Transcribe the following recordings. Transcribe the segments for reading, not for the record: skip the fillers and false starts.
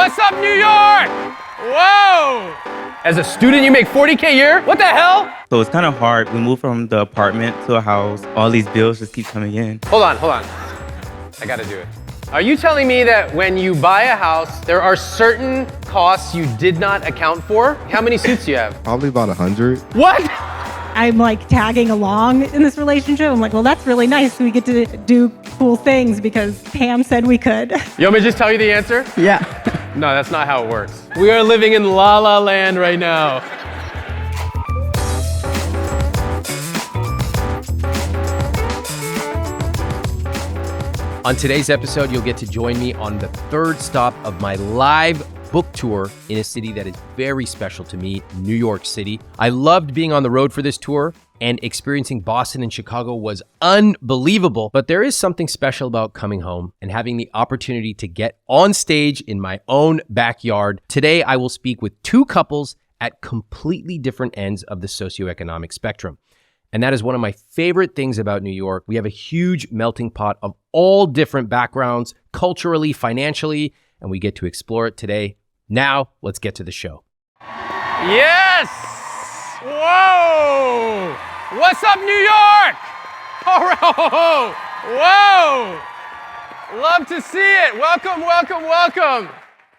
What's up, New York? Whoa! As a student, you make $40K a year? What the hell? So it's kind of hard. We moved from the apartment to a house. All these bills just keep coming in. Hold on. I gotta do it. Are you telling me that when you buy a house, there are certain costs you did not account for? How many suits do you have? Probably about 100. What? I'm like tagging along in this relationship. I'm like, well, that's really nice. We get to do cool things because Pam said we could. You want me to just tell you the answer? Yeah. No, that's not how it works. We are living in La La Land right now. On today's episode, you'll get to join me on the third stop of my live book tour in a city that is very special to me, New York City. I loved being on the road for this tour, and experiencing Boston and Chicago was unbelievable. But there is something special about coming home and having the opportunity to get on stage in my own backyard. Today, I will speak with two couples at completely different ends of the socioeconomic spectrum. And that is one of my favorite things about New York. We have a huge melting pot of all different backgrounds, culturally, financially, and we get to explore it today. Now, let's get to the show. Yes! Whoa! What's up, New York? All right. Whoa! Love to see it. Welcome.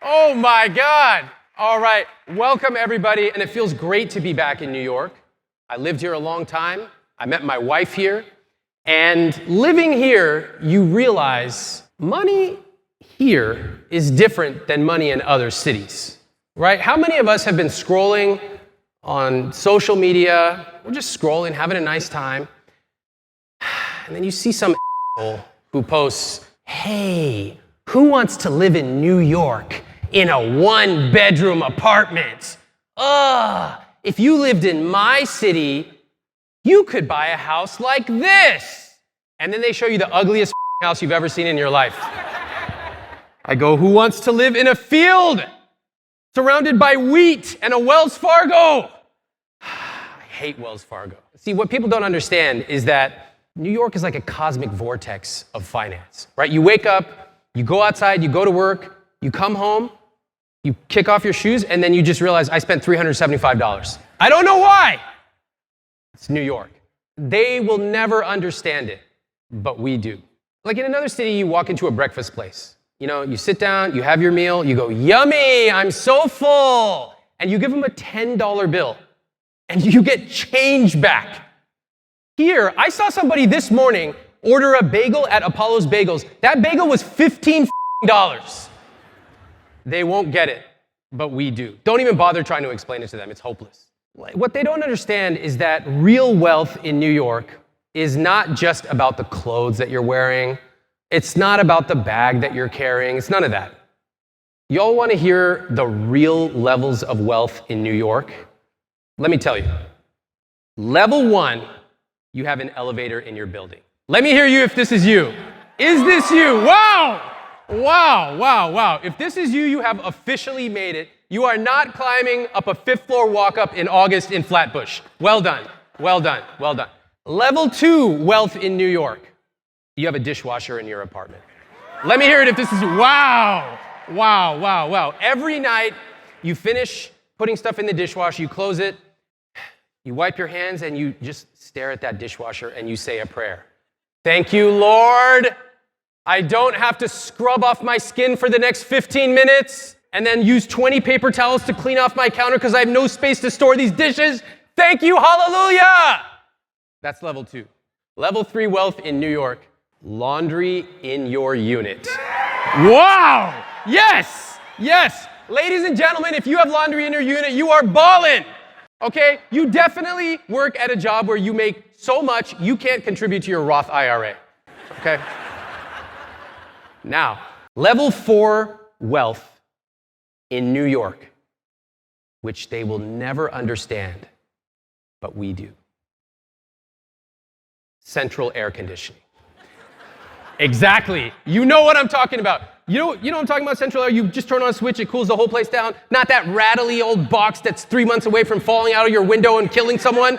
Oh my God. All right. Welcome, everybody. And it feels great to be back in New York. I lived here a long time. I met my wife here. And living here, you realize money here is different than money in other cities, right? How many of us have been scrolling on social media? We're just scrolling, having a nice time. And then you see some asshole who posts, hey, who wants to live in New York in a 1-bedroom apartment? If you lived in my city, you could buy a house like this. And then they show you the ugliest house you've ever seen in your life. I go, who wants to live in a field surrounded by wheat and a Wells Fargo? I hate Wells Fargo. See, what people don't understand is that New York is like a cosmic vortex of finance, right? You wake up, you go outside, you go to work, you come home, you kick off your shoes, and then you just realize I spent $375. I don't know why. It's New York. They will never understand it, but we do. Like in another city, you walk into a breakfast place. You know, you sit down, you have your meal, you go, yummy, I'm so full. And you give them a $10 bill, and you get change back. Here, I saw somebody this morning order a bagel at Apollo's Bagels. That bagel was $15. They won't get it, but we do. Don't even bother trying to explain it to them. It's hopeless. What they don't understand is that real wealth in New York is not just about the clothes that you're wearing. It's not about the bag that you're carrying. It's none of that. Y'all want to hear the real levels of wealth in New York? Let me tell you. Level 1, you have an elevator in your building. Let me hear you if this is you. Is this you? Wow! If this is you, you have officially made it. You are not climbing up a 5th floor walk-up in August in Flatbush. Well done. Level 2 wealth in New York. You have a dishwasher in your apartment. Let me hear it if this is wow. Every night you finish putting stuff in the dishwasher, you close it, you wipe your hands, and you just stare at that dishwasher and you say a prayer. Thank you, Lord. I don't have to scrub off my skin for the next 15 minutes and then use 20 paper towels to clean off my counter because I have no space to store these dishes. Thank you, hallelujah. That's level 2. Level 3 wealth in New York. Laundry in your unit. Wow! Yes! Ladies and gentlemen, if you have laundry in your unit, you are ballin'. Okay? You definitely work at a job where you make so much you can't contribute to your Roth IRA. Okay? Now, level 4 wealth in New York, which they will never understand, but we do. Central air conditioning. Exactly. You know what I'm talking about. You know what I'm talking about, central air? You just turn on a switch, it cools the whole place down. Not that rattly old box that's 3 months away from falling out of your window and killing someone.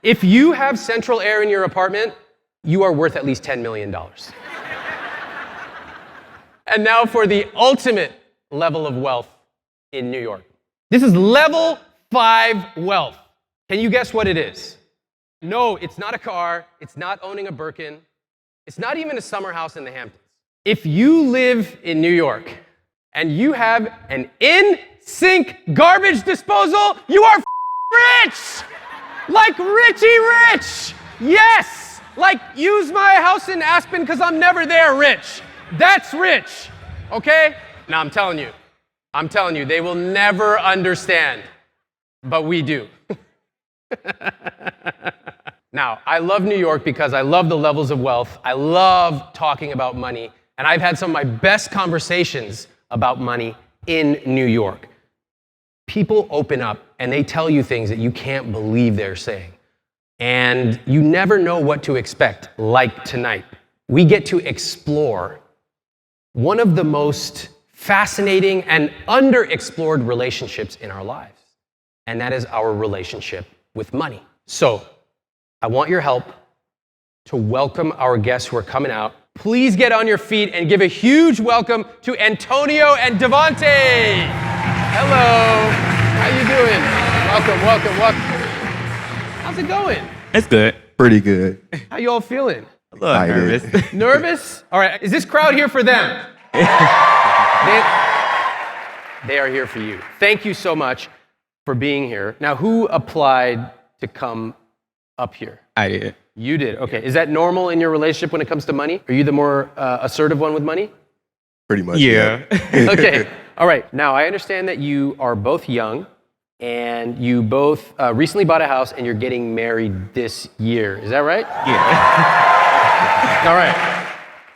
If you have central air in your apartment, you are worth at least $10 million. And now for the ultimate level of wealth in New York. This is level 5 wealth. Can you guess what it is? No, it's not a car. It's not owning a Birkin. It's not even a summer house in the Hamptons. If you live in New York and you have an in-sink garbage disposal, you are rich! Like Richie Rich! Yes! Like use my house in Aspen because I'm never there rich. That's rich, okay? Now I'm telling you, they will never understand, but we do. Now, I love New York because I love the levels of wealth. I love talking about money, and I've had some of my best conversations about money in New York. People open up and they tell you things that you can't believe they're saying. And you never know what to expect, like tonight. We get to explore one of the most fascinating and underexplored relationships in our lives, and that is our relationship with money. So, I want your help to welcome our guests who are coming out. Please get on your feet and give a huge welcome to Antonio and Devonte. Hello. How you doing? Welcome. How's it going? It's good. Pretty good. How you all feeling? A little nervous. Nervous? All right. Is this crowd here for them? They are here for you. Thank you so much for being here. Now, who applied to come up here? I did. You did. Okay. Is that normal in your relationship when it comes to money? Are you the more assertive one with money? Pretty much. Yeah. Okay. All right. Now, I understand that you are both young and you both recently bought a house and you're getting married this year. Is that right? Yeah. All right.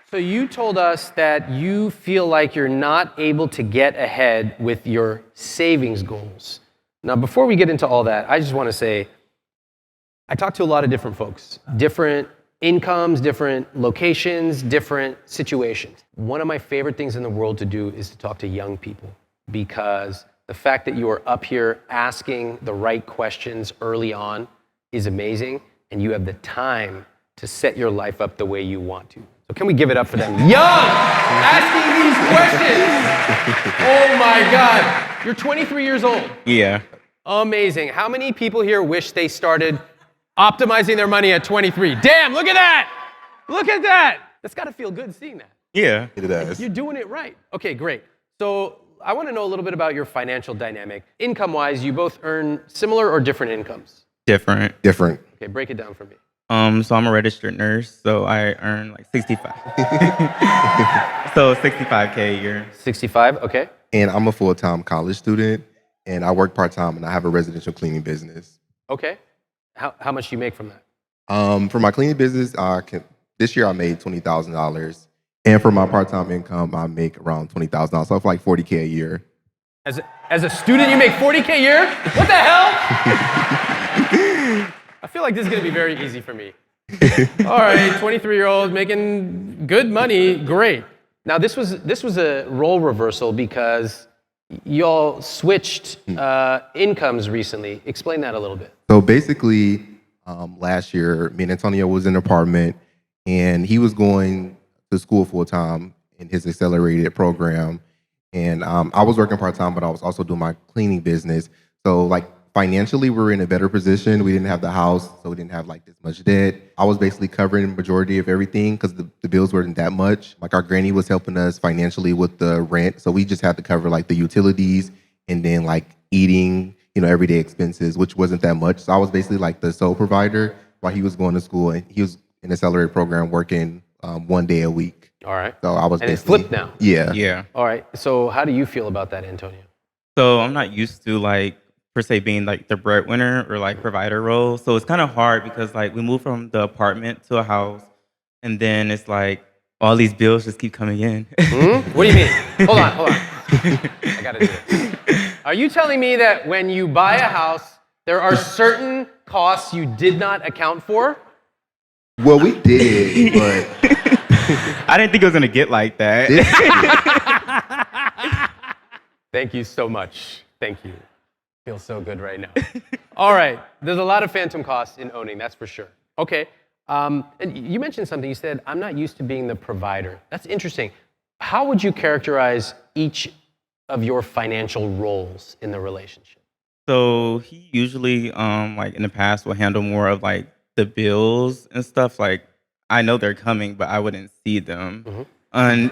So you told us that you feel like you're not able to get ahead with your savings goals. Now, before we get into all that, I just want to say, I talk to a lot of different folks, different incomes, different locations, different situations. One of my favorite things in the world to do is to talk to young people, because the fact that you are up here asking the right questions early on is amazing, and you have the time to set your life up the way you want to. So can we give it up for them? Young, asking these questions. Oh my God. You're 23 years old. Yeah. Amazing. How many people here wish they started optimizing their money at 23? Damn, look at that. Look at that. That's got to feel good seeing that. Yeah. It does. You're doing it right. Okay, great. So I want to know a little bit about your financial dynamic. Income-wise, you both earn similar or different incomes? Different. Okay, break it down for me. So I'm a registered nurse, so I earn like 65. So 65K a year. 65, okay. And I'm a full-time college student, and I work part-time, and I have a residential cleaning business. Okay. How much do you make from that? For my cleaning business, this year I made $20,000, and for my part-time income, I make around $20,000. So it's like $40K a year. As a student, you make $40K a year? What the hell? I feel like this is going to be very easy for me. All right, 23-year-old making good money, great. Now this was a role reversal because y'all switched incomes recently. Explain that a little bit. So basically, last year, me and Antonio was in an apartment, and he was going to school full-time in his accelerated program. And I was working part-time, but I was also doing my cleaning business. So like financially, we were in a better position. We didn't have the house, so we didn't have like this much debt. I was basically covering the majority of everything because the bills weren't that much. Like our granny was helping us financially with the rent. So we just had to cover like the utilities and then like eating, everyday expenses, which wasn't that much. So I was basically like the sole provider while he was going to school, and he was in the accelerated program working 1 day a week. All right. So I was and it's basically flipped now. Yeah. Yeah. All right. So how do you feel about that, Antonio? So I'm not used to like per se being like the breadwinner or like provider role. So it's kind of hard because like we moved from the apartment to a house, and then it's like all these bills just keep coming in. What do you mean? Hold on. I gotta do this. Are you telling me that when you buy a house, there are certain costs you did not account for? Well, we did, but I didn't think it was gonna get like that. Thank you so much. Thank you. Feel so good right now. All right. There's a lot of phantom costs in owning, that's for sure. Okay. And you mentioned something. You said, I'm not used to being the provider. That's interesting. How would you characterize each of your financial roles in the relationship? So he usually, like in the past, will handle more of like the bills and stuff. Like I know they're coming, but I wouldn't see them. Mhm. And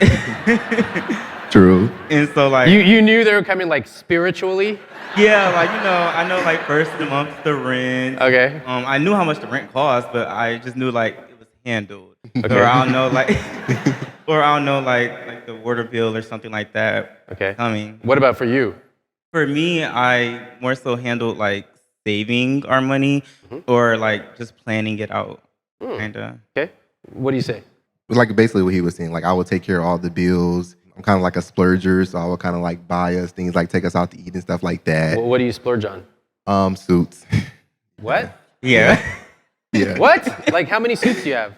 True. and so like You knew they were coming like spiritually? yeah, like I know like first of the month the rent. Okay. I knew how much the rent cost, but I just knew like it was handled. Okay. Or I'll know like or I'll know like the water bill or something like that Okay. coming. What about for you? For me, I more so handled like saving our money Mhm. or like just planning it out, Hmm. kinda. Okay. What do you say? Like basically what he was saying. Like I would take care of all the bills. I'm kind of like a splurger, so I would kind of like buy us things like take us out to eat and stuff like that. What do you splurge on? Suits. What? Yeah. Yeah. What? Like how many suits do you have?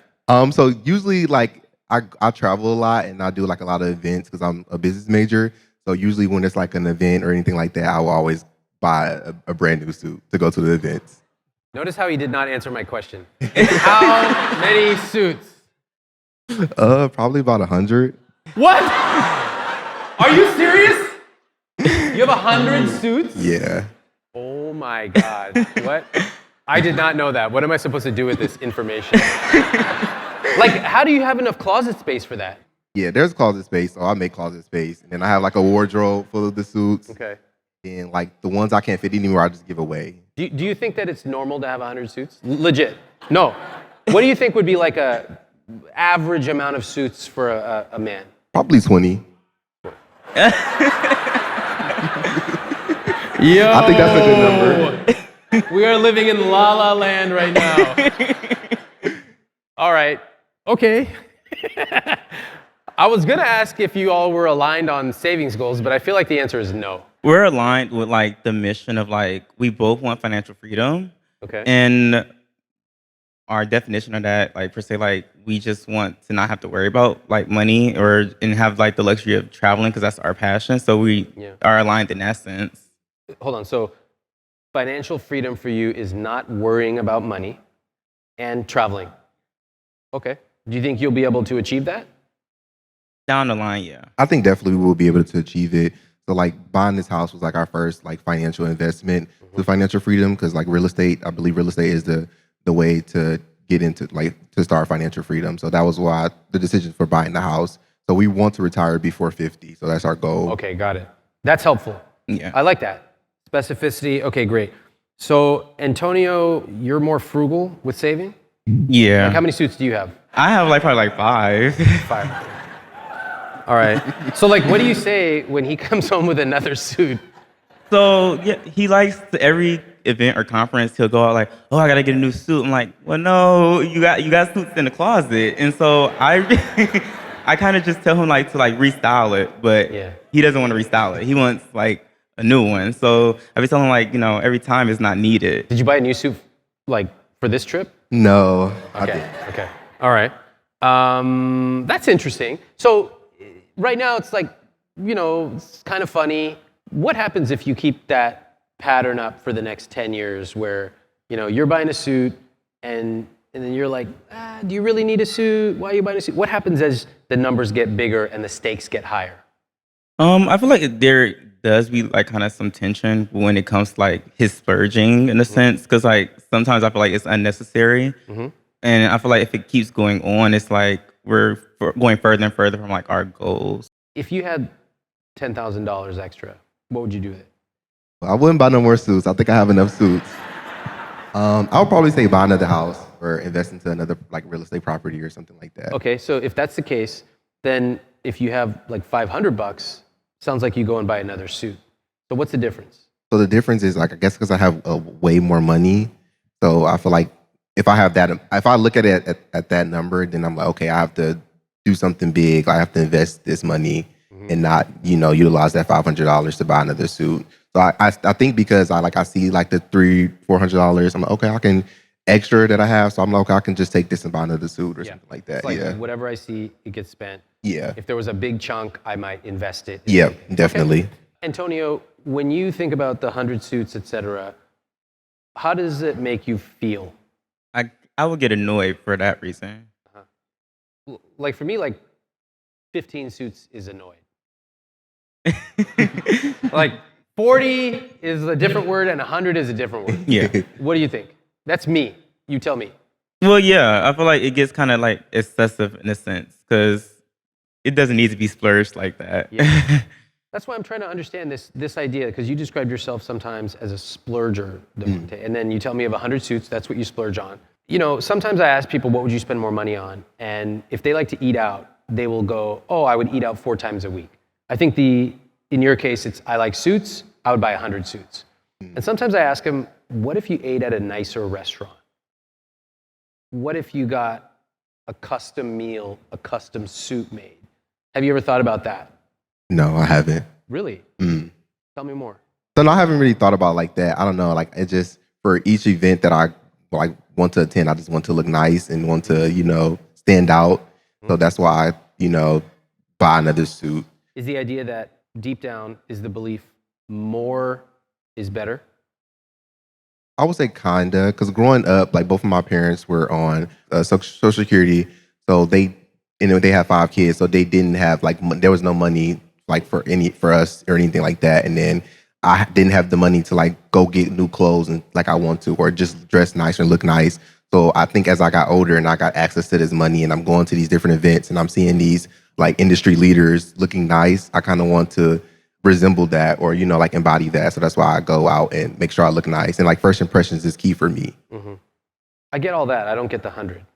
So usually like I travel a lot and I do like a lot of events because I'm a business major. So usually when it's like an event or anything like that, I will always buy a brand new suit to go to the events. Notice how he did not answer my question. How many suits? Probably about 100. What? Are you serious? You have 100 suits? Yeah. Oh my God. What? I did not know that. What am I supposed to do with this information? Like, how do you have enough closet space for that? Yeah, there's closet space, so I make closet space. And then I have like a wardrobe full of the suits. Okay. And like the ones I can't fit anymore, I just give away. Do you think that it's normal to have 100 suits? Legit. No. What do you think would be like a average amount of suits for a man? Probably 20. Yo. I think that's a good number. We are living in La La Land right now. All right. Okay. I was going to ask if you all were aligned on savings goals, but I feel like the answer is no. We're aligned with like the mission of like we both want financial freedom. Okay. And our definition of that, like per se, like we just want to not have to worry about like money and have like the luxury of traveling because that's our passion. So we are aligned in that sense. Hold on. So financial freedom for you is not worrying about money and traveling. Okay. Do you think you'll be able to achieve that? Down the line, yeah. I think definitely we will be able to achieve it. So like buying this house was like our first like financial investment to financial freedom because like real estate, I believe real estate is the way to get into like to start financial freedom. So that was why the decision for buying the house. So we want to retire before 50. So that's our goal. Okay, got it. That's helpful. Yeah. I like that. Specificity. Okay, great. So Antonio, you're more frugal with saving? Yeah. Like how many suits do you have? I have like probably like 5. 5. All right. So like what do you say when he comes home with another suit? So yeah, he likes every event or conference. He'll go out like, "Oh, I gotta get a new suit." I'm like, "Well, no, you got suits in the closet." And so I kind of just tell him like to like restyle it, but he doesn't want to restyle it. He wants like a new one. So I be telling him like, every time it's not needed. Did you buy a new suit like for this trip? No. Okay. Okay. All right. That's interesting. So right now it's like, it's kind of funny. What happens if you keep that pattern up for the next 10 years where, you're buying a suit and then you're like, do you really need a suit? Why are you buying a suit? What happens as the numbers get bigger and the stakes get higher? I feel like there does be like kind of some tension when it comes to like his splurging in a sense, because like sometimes I feel like it's unnecessary, and I feel like if it keeps going on, it's like we're going further and further from like our goals. If you had $10,000 extra, what would you do with it? I wouldn't buy no more suits. I think I have enough suits. I would probably say buy another house or invest into another like real estate property or something like that. Okay, so if that's the case, then if you have like $500, sounds like you go and buy another suit. So what's the difference? So the difference is like I guess because I have way more money, so I feel like if I have that, if I look at it at that number, then I'm like, okay, I have to do something big. I have to invest this money and not utilize that $500 to buy another suit. So I think because I see like the $300-400, I'm like, okay, I can extra that I have, so I'm like, okay, I can just take this and buy another suit or something like that. It's like whatever I see, it gets spent. Yeah. If there was a big chunk, I might invest it. Yeah, definitely. Okay. Antonio, when you think about the 100 suits, etc., how does it make you feel? I would get annoyed for that reason. Like for me, like 15 suits is annoyed. Like 40 is a different word and 100 is a different word. Yeah. What do you think? That's me. You tell me. Well, yeah, I feel like it gets kind of like excessive in a sense because it doesn't need to be splurged like that. Yeah. That's why I'm trying to understand this idea, because you described yourself sometimes as a splurger, Devonta, and then you tell me of 100 suits, that's what you splurge on. You know, sometimes I ask people, what would you spend more money on? And if they like to eat out, they will go, oh, I would eat out 4 times a week. I think in your case, it's I like suits, I would buy 100 suits. And sometimes I ask them, what if you ate at a nicer restaurant? What if you got a custom meal, a custom suit made? Have you ever thought about that? No, I haven't. Really? Tell me more. So no, I haven't really thought about like that. I don't know. Like it just for each event that I like want to attend, I just want to look nice and want to, stand out. So that's why I, buy another suit. Is the idea that deep down is the belief more is better? I would say kinda, because growing up, like both of my parents were on Social Security, so they have 5 kids, so they didn't have there was no money like for us or anything like that, and then I didn't have the money to like go get new clothes and like I want to, or just dress nice and look nice. So I think as I got older and I got access to this money and I'm going to these different events and I'm seeing these like industry leaders looking nice, I kind of want to resemble that or, like embody that. So that's why I go out and make sure I look nice. And like first impressions is key for me. Mm-hmm. I get all that. I don't get the 100.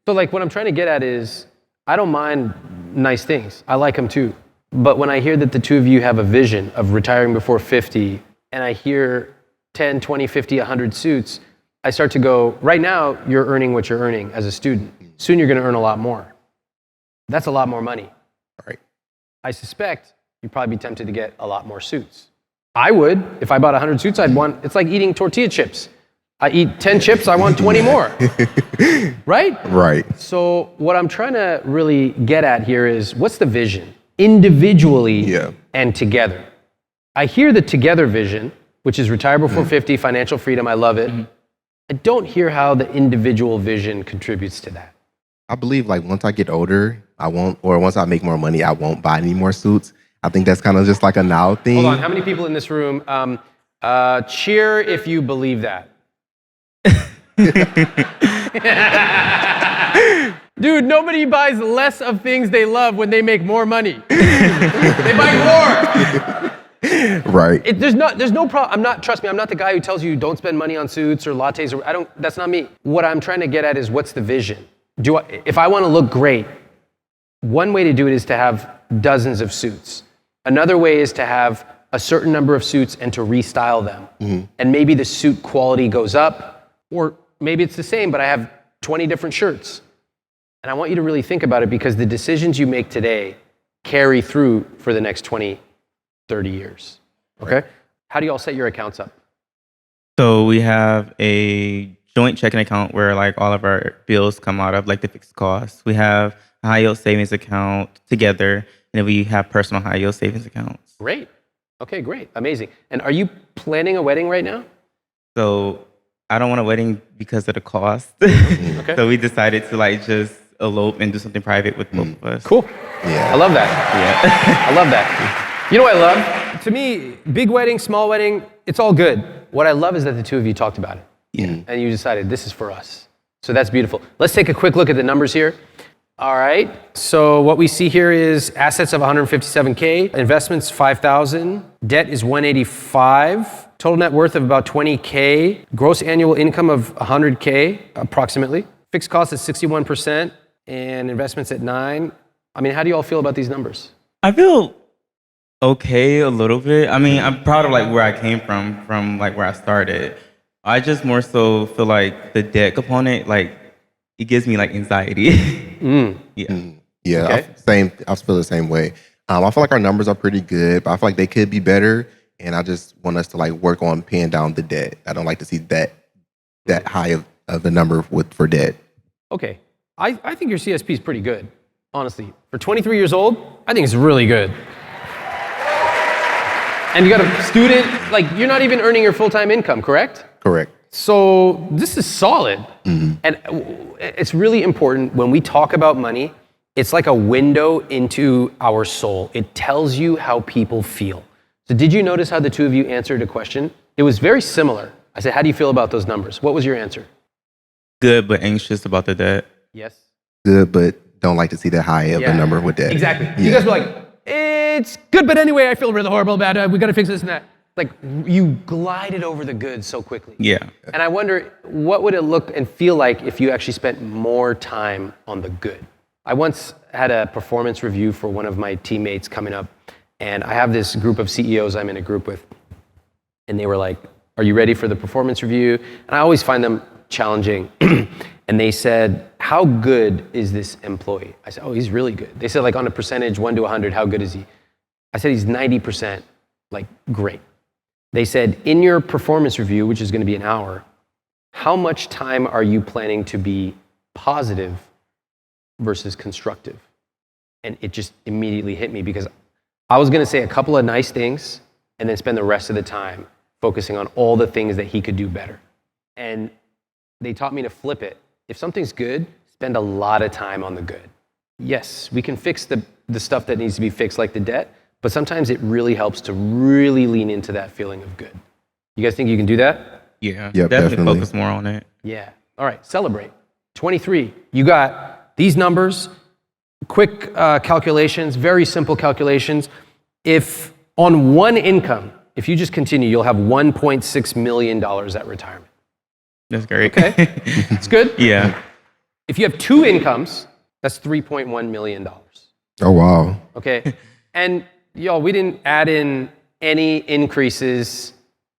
So like what I'm trying to get at is I don't mind nice things. I like them too. But when I hear that the two of you have a vision of retiring before 50 and I hear 10, 20, 50, 100 suits, I start to go, right now you're earning what you're earning as a student. Soon you're going to earn a lot more. That's a lot more money. Right. I suspect you'd probably be tempted to get a lot more suits. I would. If I bought 100 suits, it's like eating tortilla chips. I eat 10 chips, I want 20 more. Right? Right. So what I'm trying to really get at here is what's the vision? Individually and together. I hear the together vision, which is retire before 50, financial freedom, I love it. I don't hear how the individual vision contributes to that. I believe like once I get older, once I make more money, I won't buy any more suits. I think that's kind of just like a now thing. Hold on, how many people in this room, cheer if you believe that? Dude, nobody buys less of things they love when they make more money. They buy more. Right. There's no problem. Trust me, I'm not the guy who tells you don't spend money on suits or lattes. That's not me. What I'm trying to get at is what's the vision? If I want to look great, one way to do it is to have dozens of suits. Another way is to have a certain number of suits and to restyle them. Mm-hmm. And maybe the suit quality goes up, or maybe it's the same, but I have 20 different shirts. And I want you to really think about it because the decisions you make today carry through for the next 20, 30 years. Okay? Right. How do you all set your accounts up? So we have a joint checking account where like all of our bills come out of, like the fixed costs. We have a high yield savings account together, and then we have personal high yield savings accounts. Great. Okay, great. Amazing. And are you planning a wedding right now? So I don't want a wedding because of the cost. Okay. So we decided to like just elope and do something private with both of us. Cool. Yeah. I love that. Yeah. I love that. You know what I love? To me, big wedding, small wedding, it's all good. What I love is that the two of you talked about it. Yeah. And you decided this is for us. So that's beautiful. Let's take a quick look at the numbers here. All right. So what we see here is assets of 157K, investments 5,000, debt is 185, total net worth of about 20K, gross annual income of 100K approximately, fixed costs at 61%, and investments at 9. I mean, how do you all feel about these numbers? I feel okay a little bit. I mean, I'm proud of like where I came from like where I started. I just more so feel like the debt component, like it gives me like anxiety. Yeah. Yeah. Okay. I feel the same way. I feel like our numbers are pretty good, but I feel like they could be better. And I just want us to like work on paying down the debt. I don't like to see that high of the number for debt. Okay. I think your CSP is pretty good, honestly. For 23 years old, I think it's really good. And you got a student, like you're not even earning your full-time income, correct? Correct. So this is solid. Mm-hmm. And it's really important when we talk about money It's like a window into our soul. It tells you how people feel. So did you notice how the two of you answered a question? It was very similar. I said, how do you feel about those numbers? What was your answer? Good, but anxious about the debt. Yes. Good, but don't like to see that high of a number with that. Exactly. Yeah. You guys were like, it's good, but anyway, I feel really horrible about it. We got to fix this and that. Like, you glided over the good so quickly. Yeah. And I wonder, what would it look and feel like if you actually spent more time on the good? I once had a performance review for one of my teammates coming up, and I have this group of CEOs I'm in a group with, and they were like, are you ready for the performance review? And I always find them challenging. And they said, how good is this employee? I said, oh, he's really good. They said, like, on a percentage, 1 to 100, how good is he? I said, he's 90%, like, great. They said, in your performance review, which is going to be an hour, how much time are you planning to be positive versus constructive? And it just immediately hit me because I was going to say a couple of nice things and then spend the rest of the time focusing on all the things that he could do better. And they taught me to flip it. If something's good, spend a lot of time on the good. Yes, we can fix the stuff that needs to be fixed, like the debt, but sometimes it really helps to really lean into that feeling of good. You guys think you can do that? Yeah. Yep, definitely definitely. focus more on it. Yeah. All right, celebrate. 23. You got these numbers, quick calculations, very simple calculations. If on one income, if you just continue, you'll have $1.6 million at retirement. That's great. Okay, it's good. Yeah. If you have two incomes, that's $3.1 million. Oh, wow. Okay, and y'all, we didn't add in any increases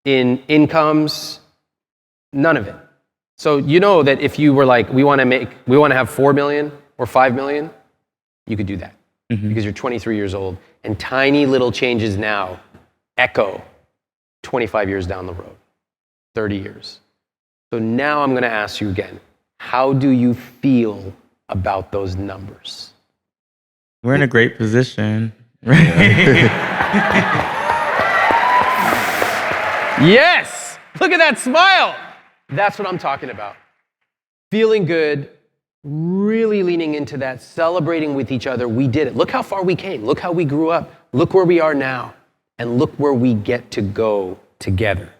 in incomes, none of it. So you know that if you were like, we want to have 4 million or 5 million, you could do that because you're 23 years old, and tiny little changes now echo 25 years down the road, 30 years. So now I'm going to ask you again, how do you feel about those numbers? We're in a great position. Right? Yes! Look at that smile! That's what I'm talking about. Feeling good, really leaning into that, celebrating with each other. We did it. Look how far we came. Look how we grew up. Look where we are now. And look where we get to go together.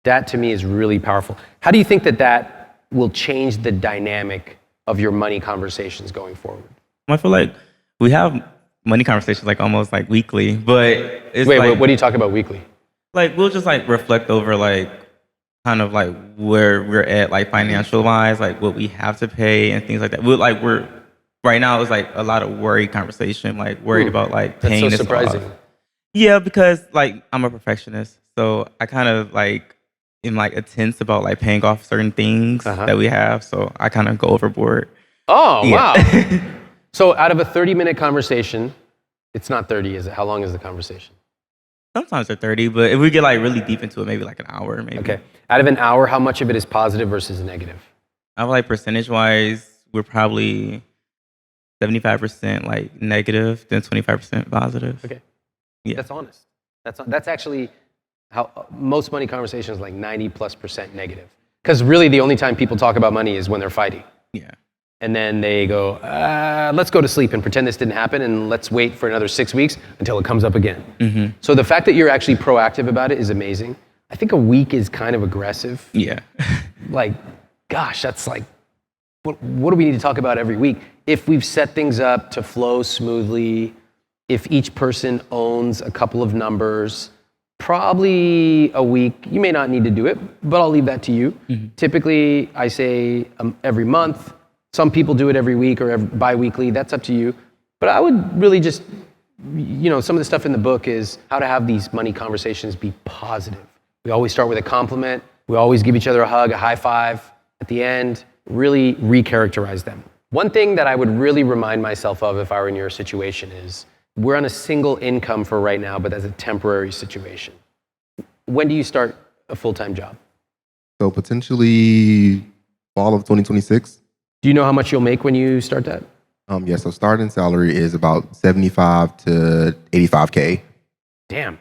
That to me is really powerful. How do you think that will change the dynamic of your money conversations going forward? I feel like we have money conversations like almost like weekly, but it's Wait, like, what do you talk about weekly? like we'll just like reflect over like kind of like where we're at like financial wise, like what we have to pay and things like that. We're right now it's like a lot of worry conversation, like worried about like That's paying so this surprising. off. Yeah, because like I'm a perfectionist, so I kind of like am like intense about like paying off certain things that we have, so I kind of go overboard. Oh, Yeah. wow. So out of a 30-minute conversation, it's not 30, is it? How long is the conversation? Sometimes they're 30, but if we get like really deep into it, maybe like an hour, maybe. Okay. Out of an hour, how much of it is positive versus negative? I feel like percentage wise, we're probably 75% like negative, then 25% positive. Okay. Yeah. That's honest. That's actually how most money conversations like 90+% negative. Because really the only time people talk about money is when they're fighting. Yeah. And then they go, let's go to sleep and pretend this didn't happen and let's wait for another 6 weeks until it comes up again. So the fact that you're actually proactive about it is amazing. I think a week is kind of aggressive. Yeah. Like, gosh, that's like, what do we need to talk about every week? If we've set things up to flow smoothly, if each person owns a couple of numbers, probably a week. You may not need to do it, but I'll leave that to you. Typically, I say every month. Some people do it every week or bi-weekly. That's up to you. But I would really just, some of the stuff in the book is how to have these money conversations be positive. We always start with a compliment. We always give each other a hug, a high five at the end. Really recharacterize them. One thing that I would really remind myself of if I were in your situation is we're on a single income for right now, but that's a temporary situation. When do you start a full-time job? So potentially fall of 2026. Do you know how much you'll make when you start that? Yeah, so starting salary is about 75 to 85K. Damn.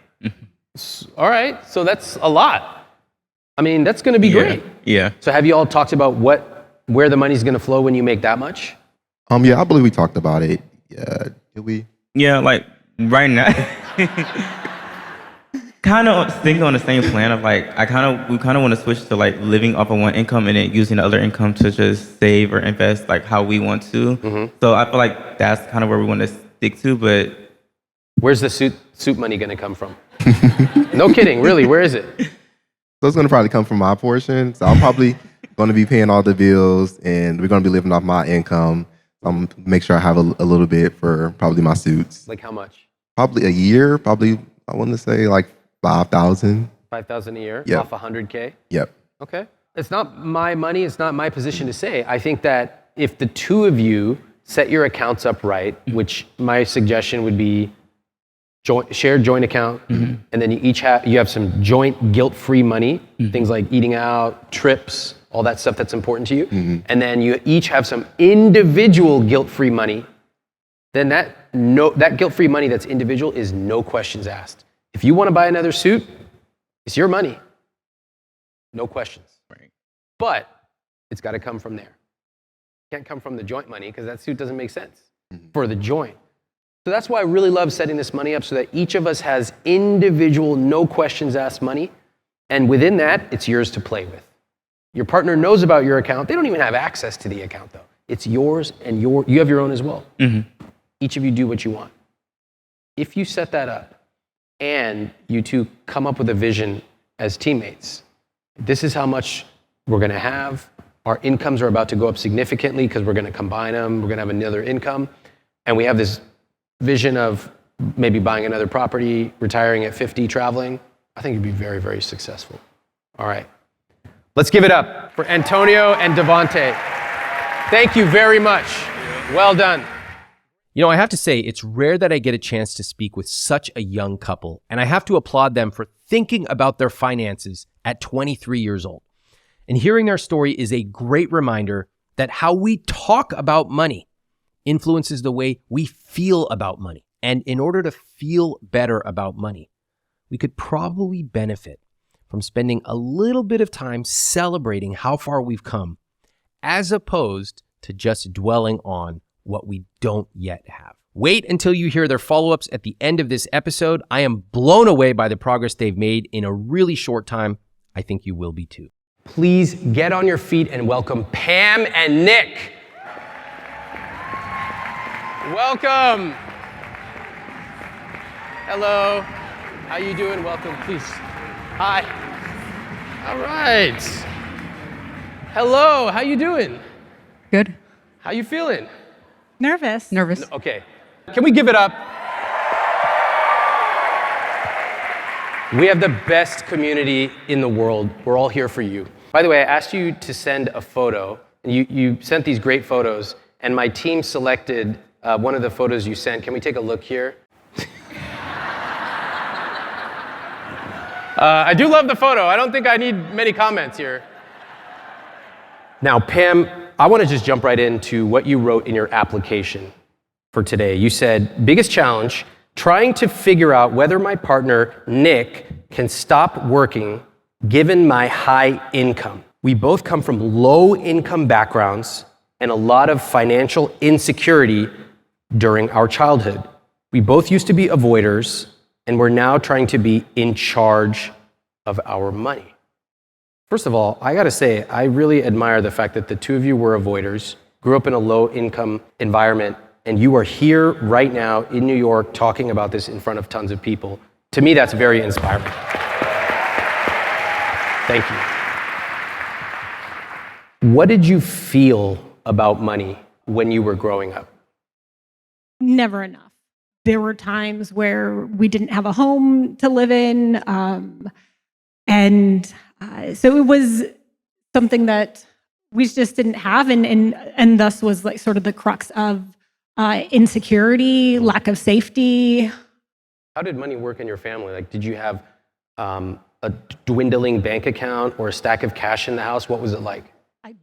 All right, so that's a lot. I mean, that's going to be great. Yeah. So have you all talked about where the money's going to flow when you make that much? Yeah, I believe we talked about it. Yeah, did we? Yeah, like right now, kind of staying on the same plan of like we kind of want to switch to like living off of one income and then using the other income to just save or invest like how we want to. So I feel like that's kind of where we want to stick to. But Where's the suit money going to come from? No kidding, really, where is it? So it's gonna probably come from my portion. So I'm probably gonna be paying all the bills, and we're gonna be living off my income. I'm make sure I have a little bit for probably my suits. Like how much? Probably a year. Probably I want to say like 5,000. 5,000 a year Yep. off 100K? Yep. Okay. It's not my money. It's not my position to say. I think that if the two of you set your accounts up right, which my suggestion would be shared joint account, and then you have some joint guilt-free money, things like eating out, trips, all that stuff that's important to you, and then you each have some individual guilt-free money, then that guilt-free money that's individual is no questions asked. If you want to buy another suit, it's your money. No questions. Right. But it's got to come from there. It can't come from the joint money because that suit doesn't make sense for the joint. So that's why I really love setting this money up so that each of us has individual, no questions asked money. And within that, it's yours to play with. Your partner knows about your account. They don't even have access to the account though. It's yours and you have your own as well. Each of you do what you want. If you set that up and you two come up with a vision as teammates, this is how much we're gonna have. Our incomes are about to go up significantly because we're gonna combine them. We're gonna have another income. And we have this vision of maybe buying another property, retiring at 50, traveling. I think you'd be very, very successful. All right. Let's give it up for Antonio and Devonte. Thank you very much. Well done. You know, I have to say, it's rare that I get a chance to speak with such a young couple, and I have to applaud them for thinking about their finances at 23 years old. And hearing their story is a great reminder that how we talk about money influences the way we feel about money. And in order to feel better about money, we could probably benefit from spending a little bit of time celebrating how far we've come, as opposed to just dwelling on what we don't yet have. Wait until you hear their follow-ups at the end of this episode. I am blown away by the progress they've made in a really short time. I think you will be too. Please get on your feet and welcome Pam and Nick. Welcome. Hello. How you doing? Welcome, please. Hi. All right. Hello. How you doing? Good. How you feeling? Nervous. Nervous. Okay. Can we give it up? We have the best community in the world. We're all here for you. By the way, I asked you to send a photo, and you sent these great photos, and my team selected one of the photos you sent. Can we take a look here? I do love the photo. I don't think I need many comments here. Now, Pam, I want to just jump right into what you wrote in your application for today. You said, biggest challenge, trying to figure out whether my partner, Nick, can stop working given my high income. We both come from low income backgrounds and a lot of financial insecurity during our childhood. We both used to be avoiders, and we're now trying to be in charge of our money. First of all, I gotta say, I really admire the fact that the two of you were avoiders, grew up in a low income environment, and you are here right now in New York talking about this in front of tons of people. To me, that's very inspiring. Thank you. What did you feel about money when you were growing up? Never enough. There were times where we didn't have a home to live in. So it was something that we just didn't have, and thus was like sort of the crux of insecurity, lack of safety. How did money work in your family? Like, did you have a dwindling bank account or a stack of cash in the house? What was it like? I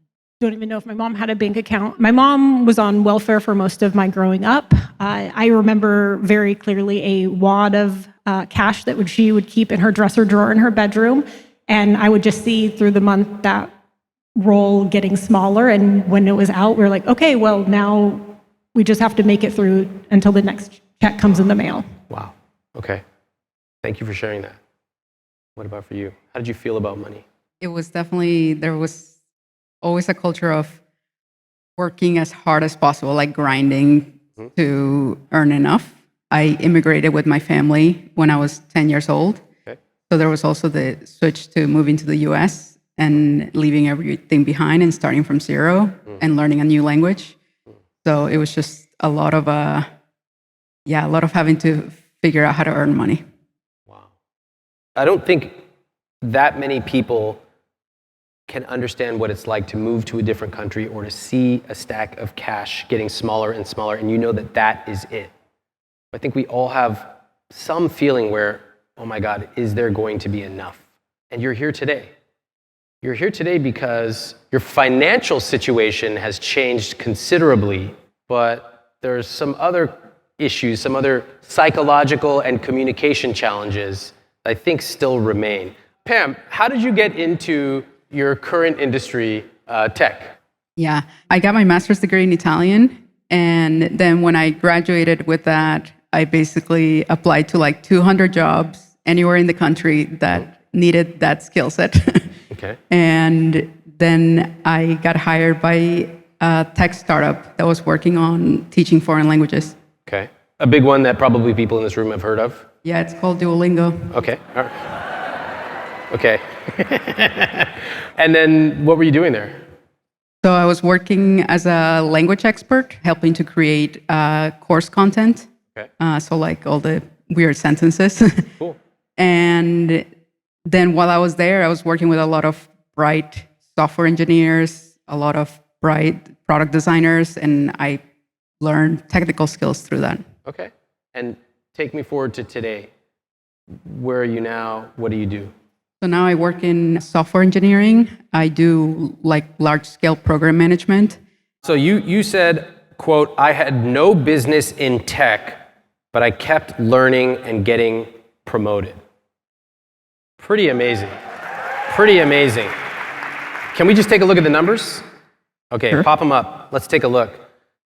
don't even know if my mom had a bank account. My mom was on welfare for most of my growing up. I remember very clearly a wad of cash that she would keep in her dresser drawer in her bedroom. And I would just see through the month that roll getting smaller. And when it was out, we were like, okay, well, now we just have to make it through until the next check comes in the mail. Wow. Okay. Thank you for sharing that. What about for you? How did you feel about money? It was definitely, there was always a culture of working as hard as possible, like grinding to earn enough. I immigrated with my family when I was 10 years old. Okay. So there was also the switch to moving to the US and leaving everything behind and starting from zero and learning a new language. So it was just a lot of having to figure out how to earn money. Wow. I don't think that many people can understand what it's like to move to a different country or to see a stack of cash getting smaller and smaller, and you know that that is it. I think we all have some feeling where, oh my God, is there going to be enough? And you're here today. You're here today because your financial situation has changed considerably, but there's some other issues, some other psychological and communication challenges I think still remain. Pam, how did you get into your current industry, tech? Yeah, I got my master's degree in Italian. And then when I graduated with that, I basically applied to like 200 jobs anywhere in the country that needed that skill set. Okay. And then I got hired by a tech startup that was working on teaching foreign languages. Okay. A big one that probably people in this room have heard of? Yeah, it's called Duolingo. Okay. All right. Okay. And then what were you doing there? So I was working as a language expert, helping to create course content. Okay. So like all the weird sentences. Cool. And then while I was there, I was working with a lot of bright software engineers, a lot of bright product designers, and I learned technical skills through that. Okay. And take me forward to today. Where are you now? What do you do? So now I work in software engineering. I do like large-scale program management. So you said, quote, I had no business in tech, but I kept learning and getting promoted. Pretty amazing. Pretty amazing. Can we just take a look at the numbers? Okay, Sure. Pop them up. Let's take a look.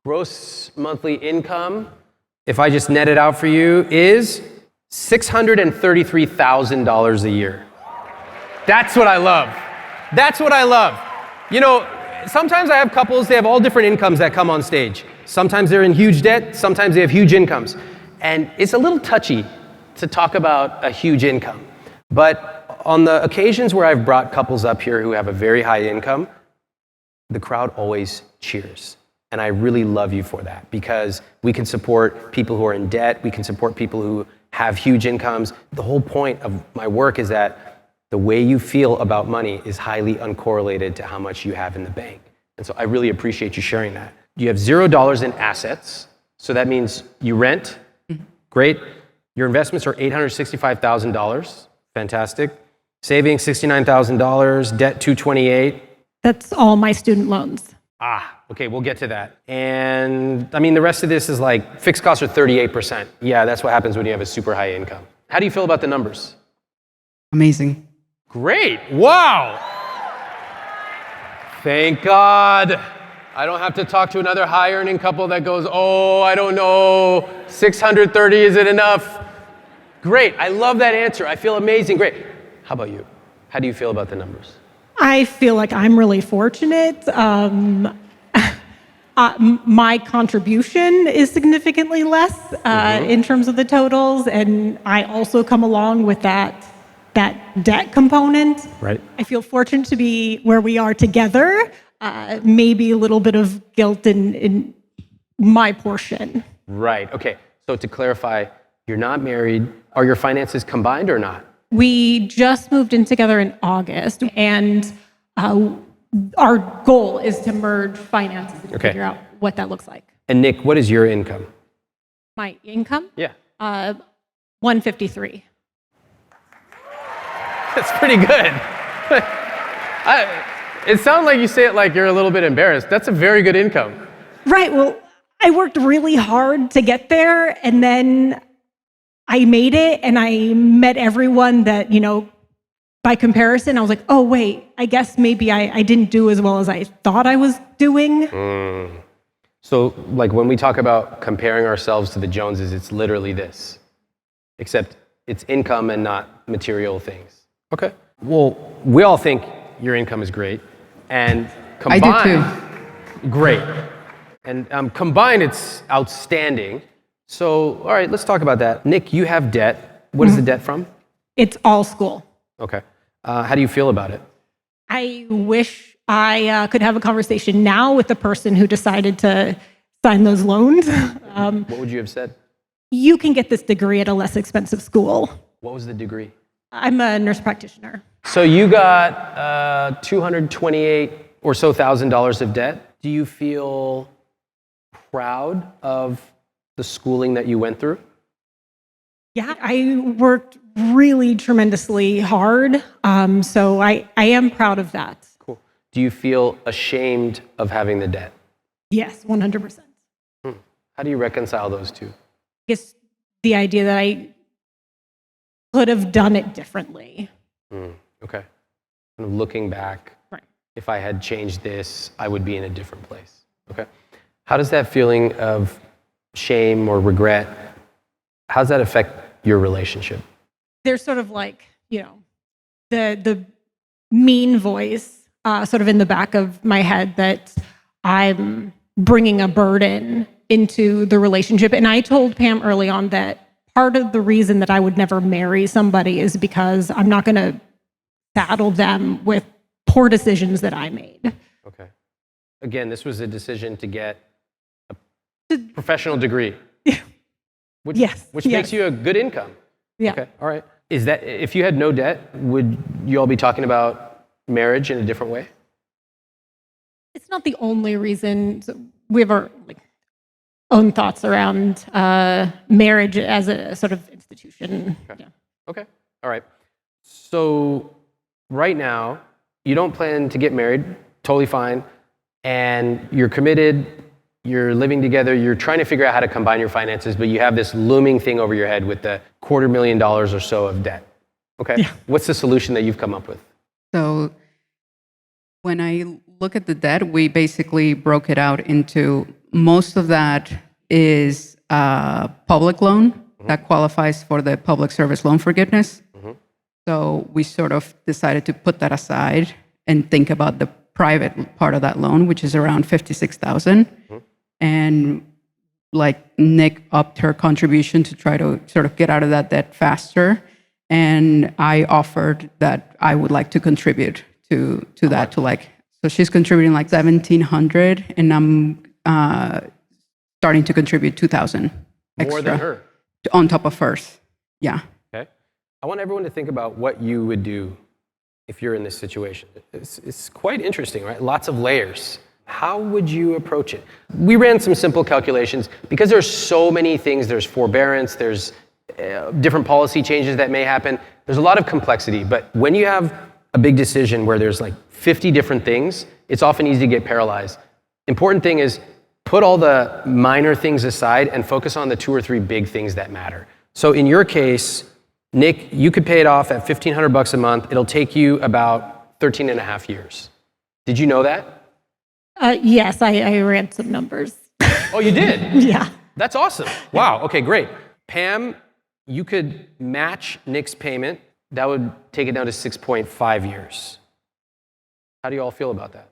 Gross monthly income, if I just net it out for you, is $633,000 a year. That's what I love. That's what I love. You know, sometimes I have couples, they have all different incomes that come on stage. Sometimes they're in huge debt, sometimes they have huge incomes. And it's a little touchy to talk about a huge income. But on the occasions where I've brought couples up here who have a very high income, the crowd always cheers. And I really love you for that, because we can support people who are in debt, we can support people who have huge incomes. The whole point of my work is that the way you feel about money is highly uncorrelated to how much you have in the bank. And so I really appreciate you sharing that. You have $0 in assets, so that means you rent. Great. Your investments are $865,000. Fantastic. Savings, $69,000. Debt, $228,000. That's all my student loans. Okay, we'll get to that. And I mean, the rest of this is like fixed costs are 38%. Yeah, that's what happens when you have a super high income. How do you feel about the numbers? Amazing. Great. Wow. Thank God. I don't have to talk to another high earning couple that goes, oh, I don't know, 630, is it enough? Great. I love that answer. I feel amazing. Great. How about you? How do you feel about the numbers? I feel like I'm really fortunate. My contribution is significantly less in terms of the totals, and I also come along with that debt component. Right. I feel fortunate to be where we are together. Maybe a little bit of guilt in my portion. Right. Okay. So to clarify, you're not married. Are your finances combined or not? We just moved in together in August, and our goal is to merge finances and Okay. figure out what that looks like. And Nick, what is your income? My income? Yeah. 153. That's pretty good. It sounds like you say it like you're a little bit embarrassed. That's a very good income. Right. Well, I worked really hard to get there, and then I made it, and I met everyone that, by comparison, I was like, oh, wait, I guess maybe I didn't do as well as I thought I was doing. So like when we talk about comparing ourselves to the Joneses, it's literally this, except it's income and not material things. Okay. Well, we all think your income is great, and combined, I do too. great. And combined, it's outstanding. So, all right, let's talk about that. Nick, you have debt. What is the debt from? It's all school. Okay. How do you feel about it? I wish I could have a conversation now with the person who decided to sign those loans. What would you have said? You can get this degree at a less expensive school. What was the degree? I'm a nurse practitioner. So you got $228 or so thousand of debt. Do you feel proud of the schooling that you went through? Yeah, I worked really tremendously hard. So I am proud of that. Cool. Do you feel ashamed of having the debt? Yes, 100%. How do you reconcile those two? I guess the idea that I could have done it differently. Okay. Kind of looking back, Right. if I had changed this, I would be in a different place. Okay. How does that feeling of shame or regret, how does that affect your relationship? There's sort of like, the mean voice sort of in the back of my head that I'm bringing a burden into the relationship. And I told Pam early on that part of the reason that I would never marry somebody is because I'm not going to saddle them with poor decisions that I made. Okay. Again, this was a decision to get a professional degree. Which Yes. makes you a good income. Yeah. Okay. All right. Is that, if you had no debt, would you all be talking about marriage in a different way? It's not the only reason. So we have our own thoughts around marriage as a sort of institution. Okay. Yeah. Okay. All right. So right now, you don't plan to get married, totally fine, and you're committed, you're living together, you're trying to figure out how to combine your finances, but you have this looming thing over your head with the $250,000 or so of debt. Okay? Yeah. What's the solution that you've come up with? So when I look at the debt, we basically broke it out into most of that is a public loan that qualifies for the public service loan forgiveness. So we sort of decided to put that aside and think about the private part of that loan, which is around $56,000. And like Nick upped her contribution to try to sort of get out of that debt faster. And I offered that I would like to contribute to that, so she's contributing like $1,700, and I'm starting to contribute $2,000 extra. More than her. On top of hers. Yeah. Okay. I want everyone to think about what you would do if you're in this situation. It's quite interesting, right? Lots of layers. How would you approach it? We ran some simple calculations because there's so many things. There's forbearance, there's different policy changes that may happen. There's a lot of complexity, but when you have a big decision where there's like 50 different things, it's often easy to get paralyzed. Important thing is put all the minor things aside and focus on the 2 or 3 big things that matter. So in your case, Nick, you could pay it off at $1,500 a month. It'll take you about 13 and a half years. Did you know that? Yes, I ran some numbers. Oh, you did? Yeah. That's awesome. Wow. Okay, great. Pam, you could match Nick's payment. That would take it down to 6.5 years. How do you all feel about that?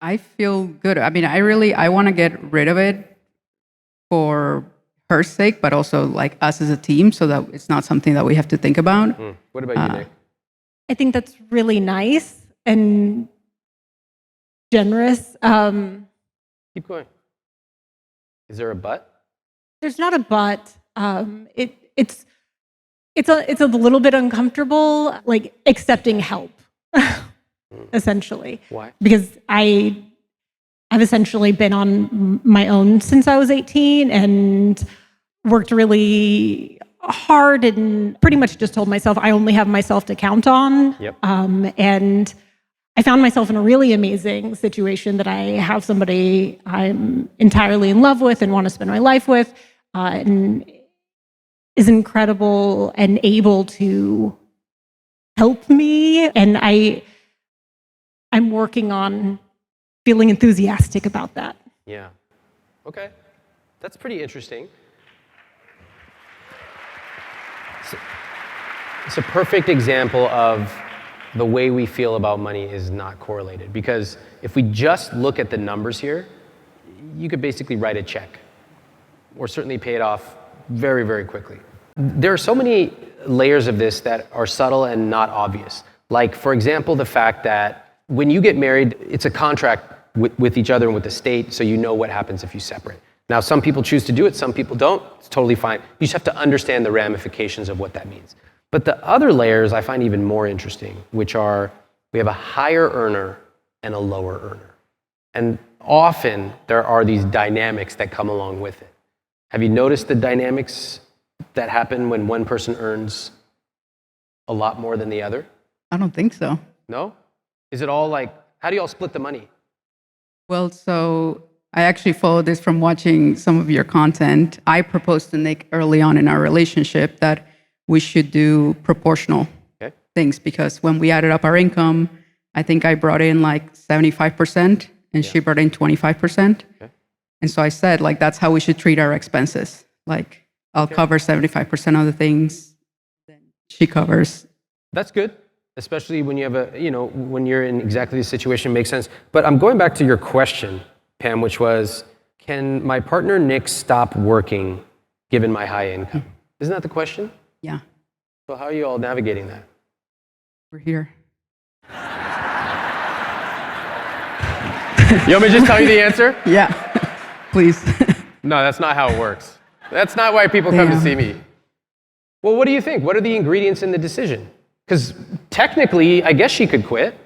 I feel good. I mean, I want to get rid of it for her sake, but also like us as a team, so that it's not something that we have to think about. What about you, Nick? I think that's really nice and generous. Keep going. Is there a but? There's not a but. It's a little bit uncomfortable, like accepting help, essentially. Why? Because I've essentially been on my own since I was 18 and worked really hard and pretty much just told myself I only have myself to count on. Yep. And I found myself in a really amazing situation that I have somebody I'm entirely in love with and want to spend my life with, and is incredible and able to help me. And I'm working on feeling enthusiastic about that. Yeah. Okay. That's pretty interesting. It's a perfect example of the way we feel about money is not correlated. Because if we just look at the numbers here, you could basically write a check or certainly pay it off very, very quickly. There are so many layers of this that are subtle and not obvious. Like, for example, the fact that when you get married, it's a contract with each other and with the state, so you know what happens if you separate. Now, some people choose to do it, some people don't. It's totally fine. You just have to understand the ramifications of what that means. But the other layers I find even more interesting, which are we have a higher earner and a lower earner. And often there are these dynamics that come along with it. Have you noticed the dynamics that happen when one person earns a lot more than the other? I don't think so. No? Is it all like, how do you all split the money? Well, so I actually followed this from watching some of your content. I proposed to Nick early on in our relationship that we should do proportional things, because when we added up our income, I think I brought in like 75% and she brought in 25%. Okay. And so I said, like, that's how we should treat our expenses. Like, I'll cover 75% of the things, then she covers. That's good, especially when you have when you're in exactly the situation, makes sense. But I'm going back to your question, Pam, which was, can my partner Nick stop working given my high income? Isn't that the question? Yeah. So how are you all navigating that? We're here. You want me to just tell you the answer? Yeah, please. No, that's not how it works. That's not why people come to see me. Well, what do you think? What are the ingredients in the decision? Because technically, I guess she could quit.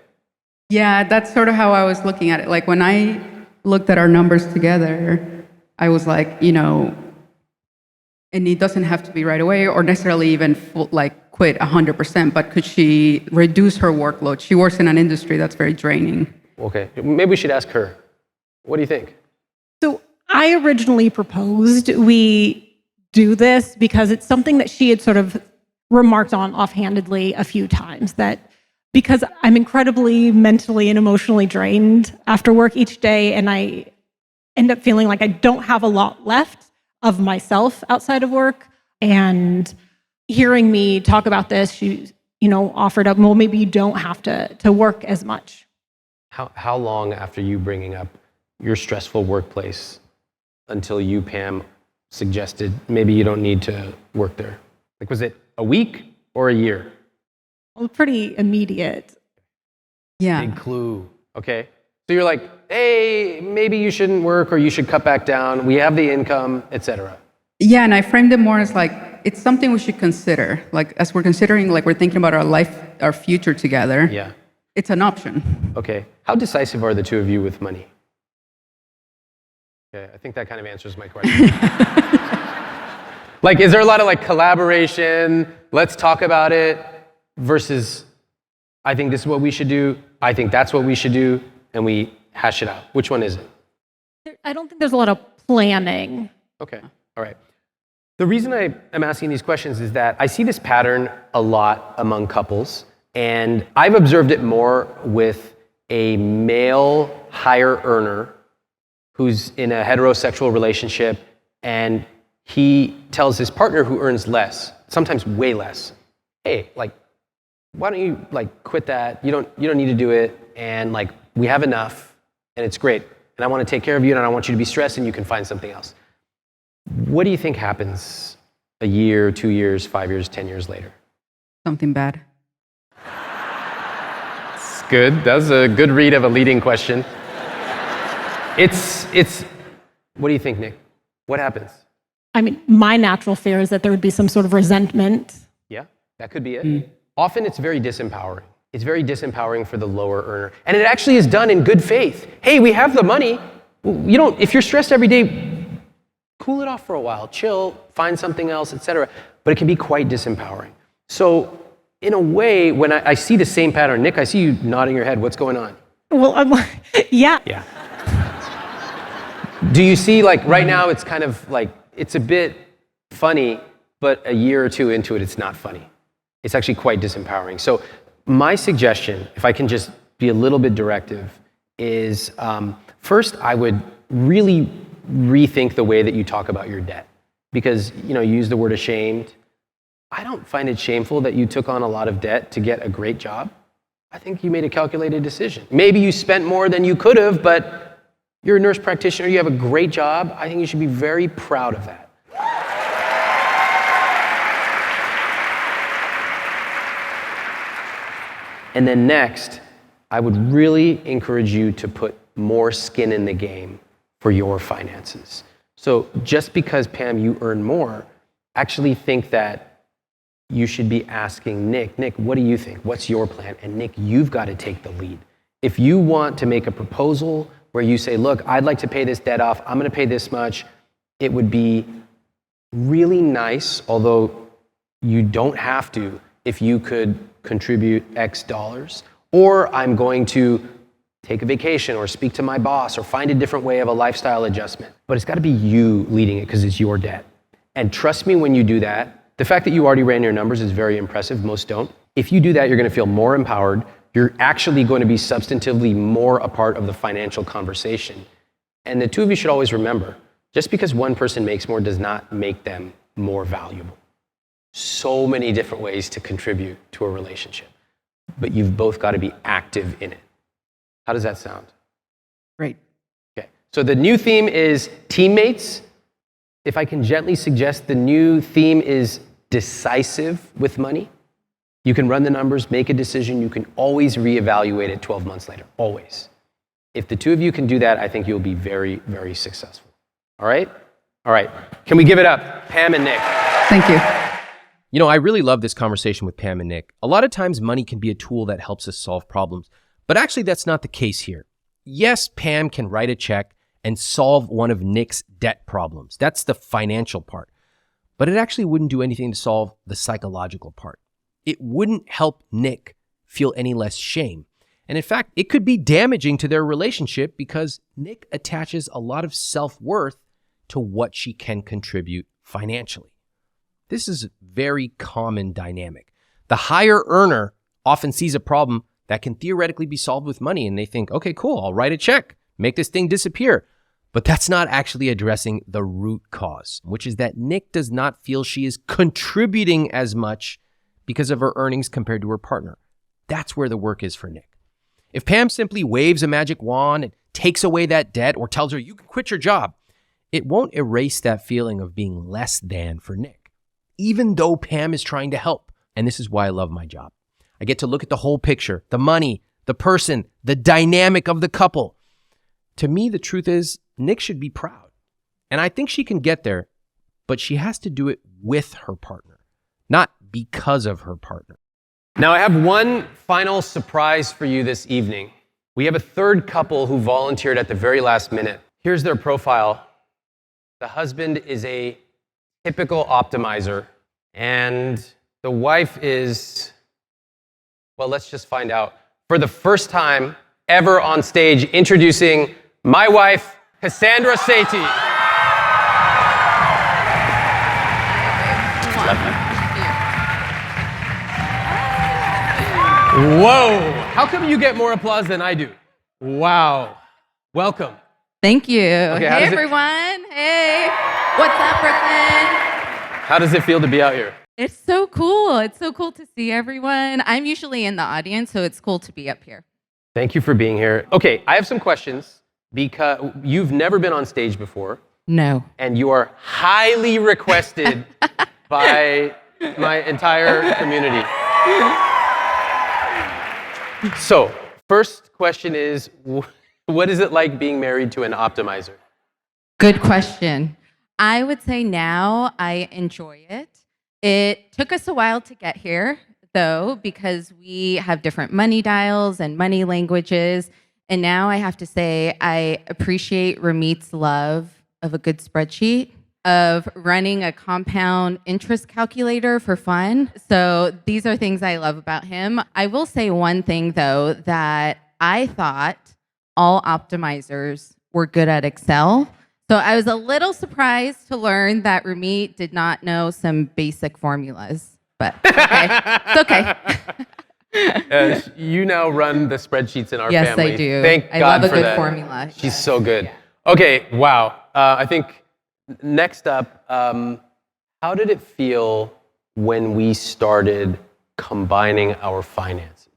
Yeah, that's sort of how I was looking at it. Like, when I looked at our numbers together, I was like, and it doesn't have to be right away or necessarily even quit 100%, but could she reduce her workload? She works in an industry that's very draining. Okay, maybe we should ask her. What do you think? So I originally proposed we do this because it's something that she had sort of remarked on offhandedly a few times, that because I'm incredibly mentally and emotionally drained after work each day, and I end up feeling like I don't have a lot left of myself outside of work. And hearing me talk about this, she, offered up, well, maybe you don't have to work as much. How long after you bringing up your stressful workplace until you, Pam, suggested maybe you don't need to work there? Like, was it a week or a year? Well, pretty immediate. Yeah. Big clue. Okay. So you're like, hey, maybe you shouldn't work or you should cut back down. We have the income, etc. Yeah, and I framed it more as like, it's something we should consider. Like, as we're considering, like, we're thinking about our life, our future together. Yeah. It's an option. Okay. How decisive are the two of you with money? Okay, I think that kind of answers my question. Like, is there a lot of collaboration, let's talk about it, versus I think this is what we should do, I think that's what we should do, and we hash it out? Which one is it? I don't think there's a lot of planning. Okay, all right. The reason I am asking these questions is that I see this pattern a lot among couples, and I've observed it more with a male higher earner who's in a heterosexual relationship, and he tells his partner who earns less, sometimes way less, hey, why don't you quit that? You don't need to do it, and we have enough, and it's great, and I want to take care of you, and I don't want you to be stressed, and you can find something else. What do you think happens a year, 2 years, 5 years, 10 years later? Something bad. It's good. That was a good read of a leading question. It's. What do you think, Nick? What happens? I mean, my natural fear is that there would be some sort of resentment. Yeah, that could be it. Often it's very disempowering. It's very disempowering for the lower earner. And it actually is done in good faith. Hey, we have the money. If you're stressed every day, cool it off for a while, chill, find something else, etc. But it can be quite disempowering. So in a way, when I see the same pattern, Nick, I see you nodding your head. What's going on? Well, yeah. Yeah. Do you see, right now, it's kind of it's a bit funny, but a year or two into it, it's not funny. It's actually quite disempowering. So my suggestion, if I can just be a little bit directive, is first I would really rethink the way that you talk about your debt. Because, you use the word ashamed. I don't find it shameful that you took on a lot of debt to get a great job. I think you made a calculated decision. Maybe you spent more than you could have, but you're a nurse practitioner, you have a great job. I think you should be very proud of that. And then next, I would really encourage you to put more skin in the game for your finances. So just because, Pam, you earn more, actually think that you should be asking Nick, what do you think? What's your plan? And Nick, you've got to take the lead. If you want to make a proposal where you say, look, I'd like to pay this debt off, I'm going to pay this much, it would be really nice, although you don't have to, if you could contribute X dollars, or I'm going to take a vacation or speak to my boss or find a different way of a lifestyle adjustment. But it's got to be you leading it because it's your debt. And trust me when you do that, the fact that you already ran your numbers is very impressive. Most don't. If you do that, you're going to feel more empowered. You're actually going to be substantively more a part of the financial conversation. And the two of you should always remember, just because one person makes more does not make them more valuable. So many different ways to contribute to a relationship, but you've both got to be active in it. How does that sound? Great. Okay, so the new theme is teammates. If I can gently suggest, the new theme is decisive with money. You can run the numbers, make a decision. You can always reevaluate it 12 months later, always. If the two of you can do that, I think you'll be very, very successful. All right? All right. Can we give it up? Pam and Nick. Thank you. I really love this conversation with Pam and Nick. A lot of times money can be a tool that helps us solve problems, but actually that's not the case here. Yes, Pam can write a check and solve one of Nick's debt problems. That's the financial part. But it actually wouldn't do anything to solve the psychological part. It wouldn't help Nick feel any less shame. And in fact, it could be damaging to their relationship because Nick attaches a lot of self-worth to what she can contribute financially. This is a very common dynamic. The higher earner often sees a problem that can theoretically be solved with money, and they think, okay, cool, I'll write a check, make this thing disappear. But that's not actually addressing the root cause, which is that Nick does not feel she is contributing as much because of her earnings compared to her partner. That's where the work is for Nick. If Pam simply waves a magic wand and takes away that debt or tells her you can quit your job, it won't erase that feeling of being less than for Nick, even though Pam is trying to help. And this is why I love my job. I get to look at the whole picture, the money, the person, the dynamic of the couple. To me, the truth is Nick should be proud. And I think she can get there, but she has to do it with her partner, not because of her partner. Now I have one final surprise for you this evening. We have a third couple who volunteered at the very last minute. Here's their profile. The husband is a typical optimizer, and the wife is, well, let's just find out. For the first time ever on stage, introducing my wife, Cassandra Sethi. Whoa, how come you get more applause than I do? Wow, welcome. Thank you. Okay, hey, everyone. Hey, what's up, Brooklyn? How does it feel to be out here? It's so cool. It's so cool to see everyone. I'm usually in the audience, so it's cool to be up here. Thank you for being here. Okay, I have some questions because you've never been on stage before. No. And you are highly requested by my entire community. So, first question is, what is it like being married to an optimizer? Good question. I would say now I enjoy it. It took us a while to get here, though, because we have different money dials and money languages. And now I have to say I appreciate RAMIT'S love of a good spreadsheet, of running a compound interest calculator for fun. So these are things I love about him. I will say one thing, though, that I thought all optimizers were good at Excel. So I was a little surprised to learn that RAMIT did not know some basic formulas, but it's okay. It's okay. You now run the spreadsheets in our yes, family. I do. Thank I God love a for good that. formula. She's so good. Okay, wow. I think next up, how did it feel when we started combining our finances?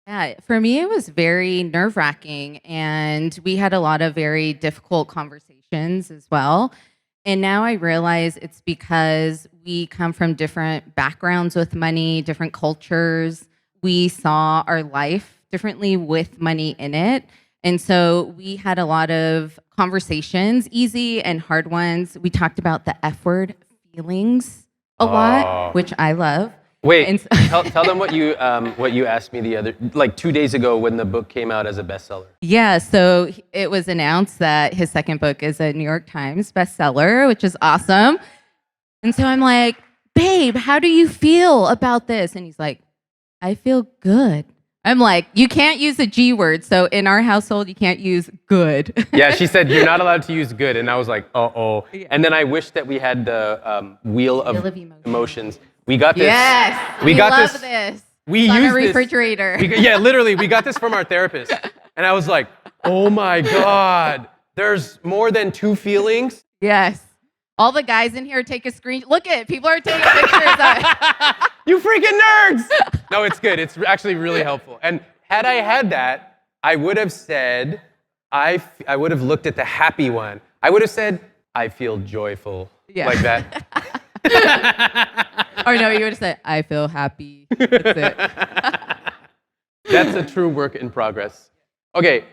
Yeah, for me, it was very nerve-wracking, and we had a lot of very difficult conversations as well. And now I realize it's because we come from different backgrounds with money, different cultures. We saw our life differently with money in it. And so we had a lot of conversations, easy and hard ones. We talked about the F word, feelings, a lot, which I love. Wait, And tell them what you asked me the other, like 2 days ago when the book came out as a bestseller. Yeah, so it was announced that his second book is a New York Times bestseller, which is awesome. And so I'm like, babe, how do you feel about this? And he's like, I feel good. I'm like, you can't use a G word. So in our household, you can't use good. Yeah, she said, you're not allowed to use good. And I was like, uh-oh. Yeah. And then I wish that we had the wheel of emotions. We got this. Yes, we got love this. We it's used on a refrigerator. Yeah, literally, we got this from our therapist. And I was like, oh my God, there's more than two feelings? Yes. All the guys in here take a screen. Look at it. People are taking pictures of it. You freaking nerds! No, it's good. It's actually really helpful. And had I had that, I would have said, I would have looked at the happy one. I would have said, I feel joyful. Yeah. Like that. Or no, you would have said, I feel happy. That's it. That's a true work in progress. Okay,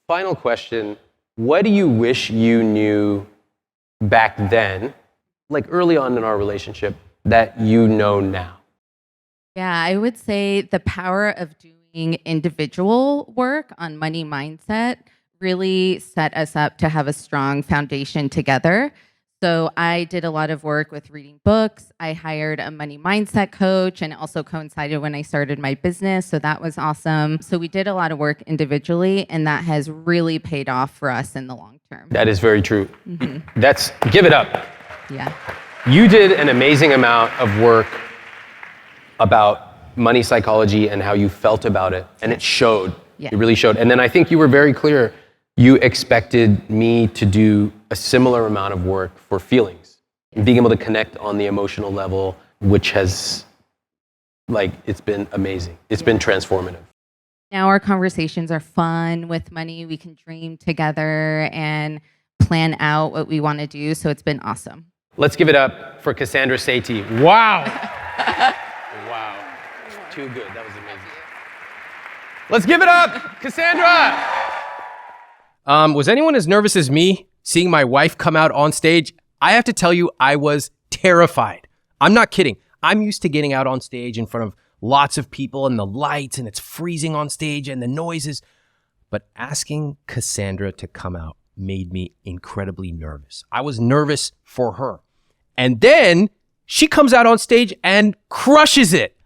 final question. What do you wish you knew back then, like early on in our relationship, that you know now? Yeah, I would say the power of doing individual work on money mindset really set us up to have a strong foundation together. So I did a lot of work with reading books. I hired a money mindset coach, and it also coincided when I started my business. So that was awesome. So we did a lot of work individually, and that has really paid off for us in the long term. That is very true. Mm-hmm. Give it up. Yeah. You did an amazing amount of work about money psychology and how you felt about it, and it showed. Yeah. It really showed. And then I think you were very clear. You expected me to do a similar amount of work for feelings, and being able to connect on the emotional level, which has, it's been amazing. It's been transformative. Now our conversations are fun with money. We can dream together and plan out what we want to do. So it's been awesome. Let's give it up for Cassandra Sethi. Wow. Wow. Too good. That was amazing. Let's give it up, Cassandra. Was anyone as nervous as me seeing my wife come out on stage? I have to tell you, I was terrified. I'm not kidding. I'm used to getting out on stage in front of lots of people and the lights, and it's freezing on stage and the noises. But asking Cassandra to come out made me incredibly nervous. I was nervous for her. And then she comes out on stage and crushes it.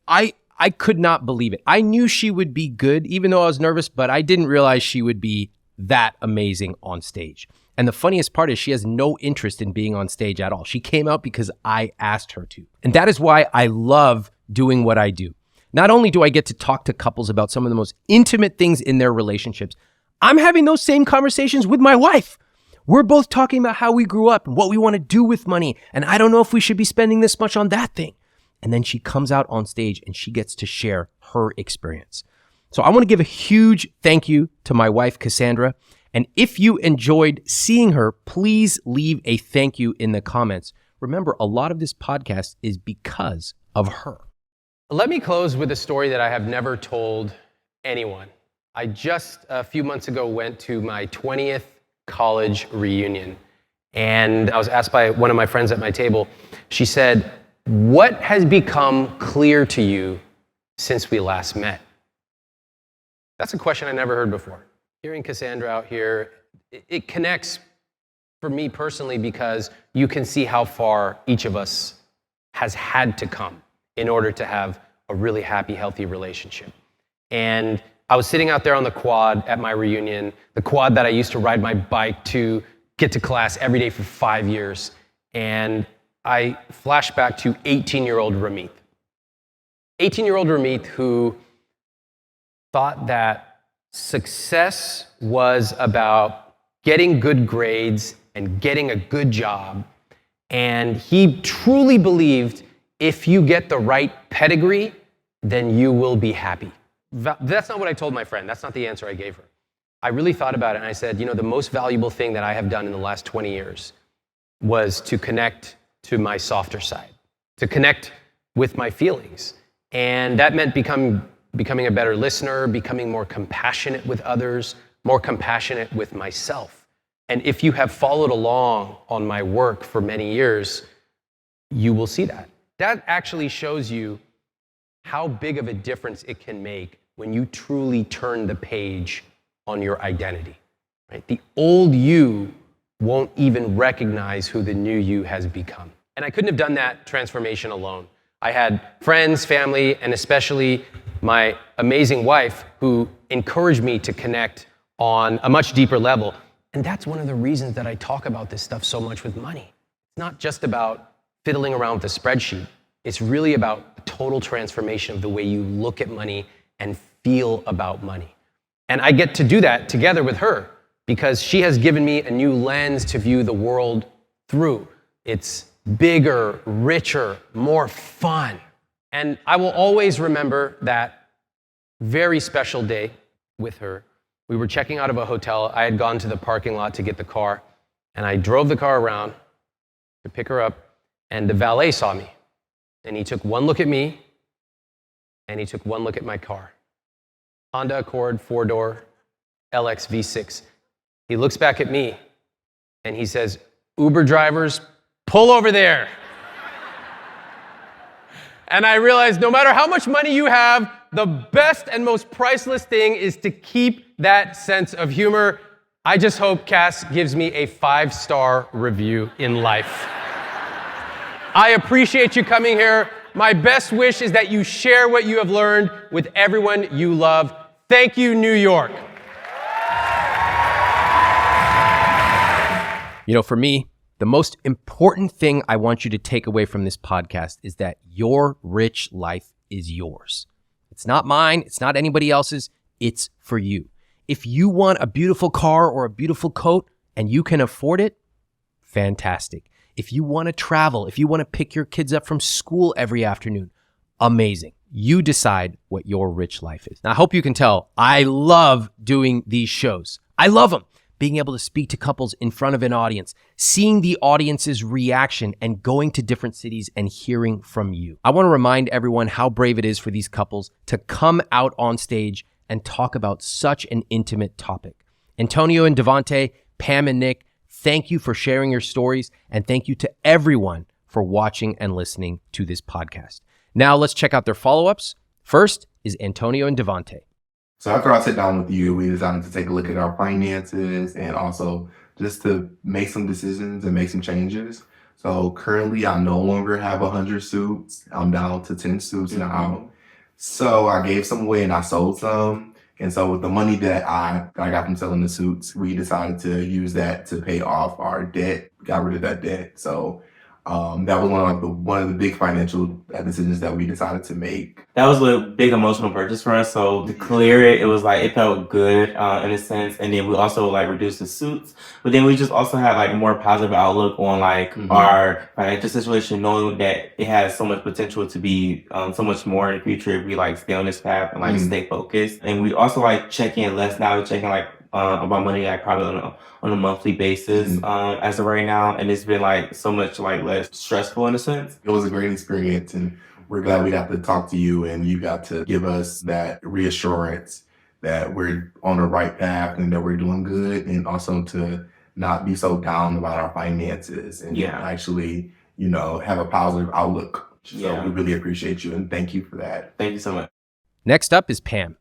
I could not believe it. I knew she would be good, even though I was nervous, but I didn't realize she would be that amazing on stage. And the funniest part is she has no interest in being on stage at all. She came out because I asked her to. And that is why I love doing what I do. Not only do I get to talk to couples about some of the most intimate things in their relationships, I'm having those same conversations with my wife. We're both talking about how we grew up and what we want to do with money. And I don't know if we should be spending this much on that thing. And then she comes out on stage and she gets to share her experience. So I want to give a huge thank you to my wife, Cassandra. And if you enjoyed seeing her, please leave a thank you in the comments. Remember, a lot of this podcast is because of her. Let me close with a story that I have never told anyone. I just a few months ago went to my 20th college reunion. And I was asked by one of my friends at my table, she said, what has become clear to you since we last met? That's a question I never heard before. Hearing Cassandra out here, it connects for me personally because you can see how far each of us has had to come in order to have a really happy, healthy relationship. And I was sitting out there on the quad at my reunion, the quad that I used to ride my bike to get to class every day for 5 years. And I flash back to 18-year-old Ramit. 18-year-old Ramit who thought that success was about getting good grades and getting a good job. And he truly believed if you get the right pedigree, then you will be happy. That's not what I told my friend. That's not the answer I gave her. I really thought about it and I said, the most valuable thing that I have done in the last 20 years was to connect to my softer side, to connect with my feelings. And that meant becoming a better listener, becoming more compassionate with others, more compassionate with myself. And if you have followed along on my work for many years, you will see that. That actually shows you how big of a difference it can make when you truly turn the page on your identity. Right? The old you won't even recognize who the new you has become. And I couldn't have done that transformation alone. I had friends, family, and especially my amazing wife who encouraged me to connect on a much deeper level. And that's one of the reasons that I talk about this stuff so much with money. It's not just about fiddling around with a spreadsheet. It's really about a total transformation of the way you look at money and feel about money. And I get to do that together with her because she has given me a new lens to view the world through. It's bigger, richer, more fun. And I will always remember that very special day with her. We were checking out of a hotel. I had gone to the parking lot to get the car, and I drove the car around to pick her up, and the valet saw me. And he took one look at me, and he took one look at my car. Honda Accord 4-door LX V6. He looks back at me, and he says, "Uber drivers, pull over there." And I realized no matter how much money you have, the best and most priceless thing is to keep that sense of humor. I just hope Cass gives me a 5-star review in life. I appreciate you coming here. My best wish is that you share what you have learned with everyone you love. Thank you, New York. For me, the most important thing I want you to take away from this podcast is that your rich life is yours. It's not mine. It's not anybody else's. It's for you. If you want a beautiful car or a beautiful coat and you can afford it, fantastic. If you want to travel, if you want to pick your kids up from school every afternoon, amazing. You decide what your rich life is. Now, I hope you can tell I love doing these shows. I love them. Being able to speak to couples in front of an audience, seeing the audience's reaction, and going to different cities and hearing from you. I want to remind everyone how brave it is for these couples to come out on stage and talk about such an intimate topic. Antonio and Devonte, Pam and Nick, thank you for sharing your stories, and thank you to everyone for watching and listening to this podcast. Now let's check out their follow-ups. First is Antonio and Devonte. So after I sat down with you, we decided to take a look at our finances and also just to make some decisions and make some changes. So currently I no longer have 100 suits. I'm down to 10 suits now. So I gave some away and I sold some. And so with the money that I got from selling the suits, we decided to use that to pay off our debt, got rid of that debt. So that was one of the big financial decisions that we decided to make. That was a big emotional purchase for us. So to clear it, it felt good in a sense. And then we also reduced the suits. But then we just also had a more positive outlook on our financial situation, knowing that it has so much potential to be so much more in the future if we stay on this path and stay focused. And we also check in less now. We're checking about money probably on a monthly basis as of right now, and it's been so much less stressful in a sense. It was a great experience, and we're glad we got to talk to you, and you got to give us that reassurance that we're on the right path and that we're doing good, and also to not be so down about our finances and actually have a positive outlook. So we really appreciate you and thank you for that. Thank you so much. Next up is Pam.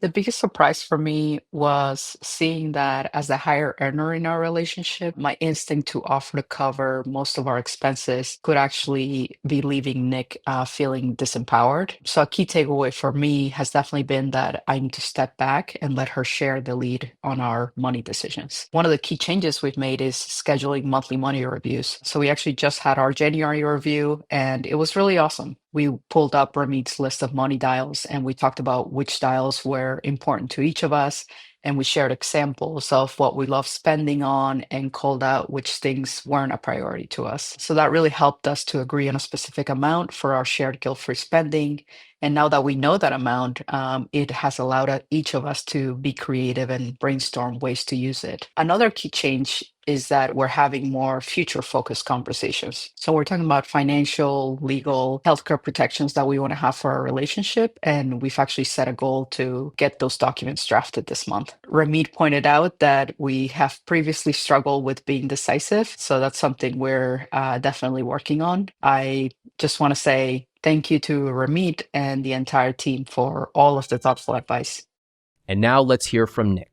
The biggest surprise for me was seeing that as a higher earner in our relationship, my instinct to offer to cover most of our expenses could actually be leaving Nick feeling disempowered. So a key takeaway for me has definitely been that I need to step back and let her share the lead on our money decisions. One of the key changes we've made is scheduling monthly money reviews. So we actually just had our January review, and it was really awesome. We pulled up RAMIT'S list of money dials and we talked about which dials were important to each of us and we shared examples of what we love spending on and called out which things weren't a priority to us. So that really helped us to agree on a specific amount for our shared guilt-free spending. And now that we know that amount, it has allowed each of us to be creative and brainstorm ways to use it. Another key change is that we're having more future-focused conversations. So we're talking about financial, legal, healthcare protections that we want to have for our relationship, and we've actually set a goal to get those documents drafted this month. Ramit pointed out that we have previously struggled with being decisive, so that's something we're definitely working on. I just want to say thank you to Ramit and the entire team for all of the thoughtful advice. And now let's hear from Nick.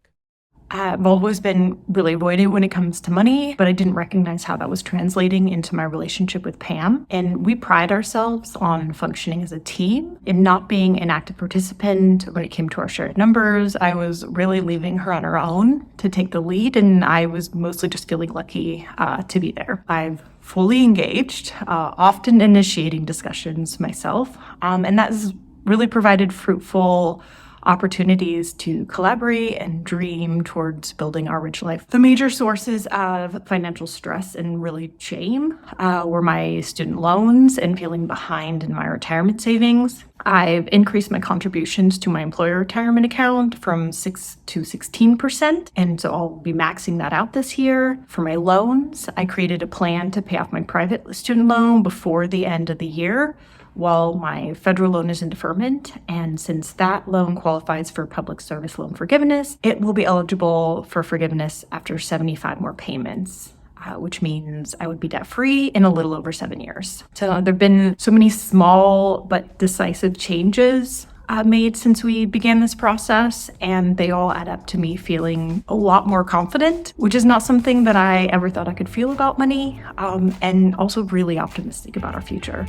I've always been really avoidant when it comes to money, but I didn't recognize how that was translating into my relationship with Pam. And we pride ourselves on functioning as a team and not being an active participant when it came to our shared numbers. I was really leaving her on her own to take the lead, and I was mostly just feeling lucky to be there. I've fully engaged, often initiating discussions myself, and that has really provided fruitful opportunities to collaborate and dream towards building our rich life. The major sources of financial stress and really shame were my student loans and feeling behind in my retirement savings. I've increased my contributions to my employer retirement account from 6 to 16%, and so I'll be maxing that out this year. For my loans, I created a plan to pay off my private student loan before the end of the year, while my federal loan is in deferment. And since that loan qualifies for public service loan forgiveness, it will be eligible for forgiveness after 75 more payments, which means I would be debt-free in a little over 7 years. So there have been so many small but decisive changes made since we began this process, and they all add up to me feeling a lot more confident, which is not something that I ever thought I could feel about money, and also really optimistic about our future.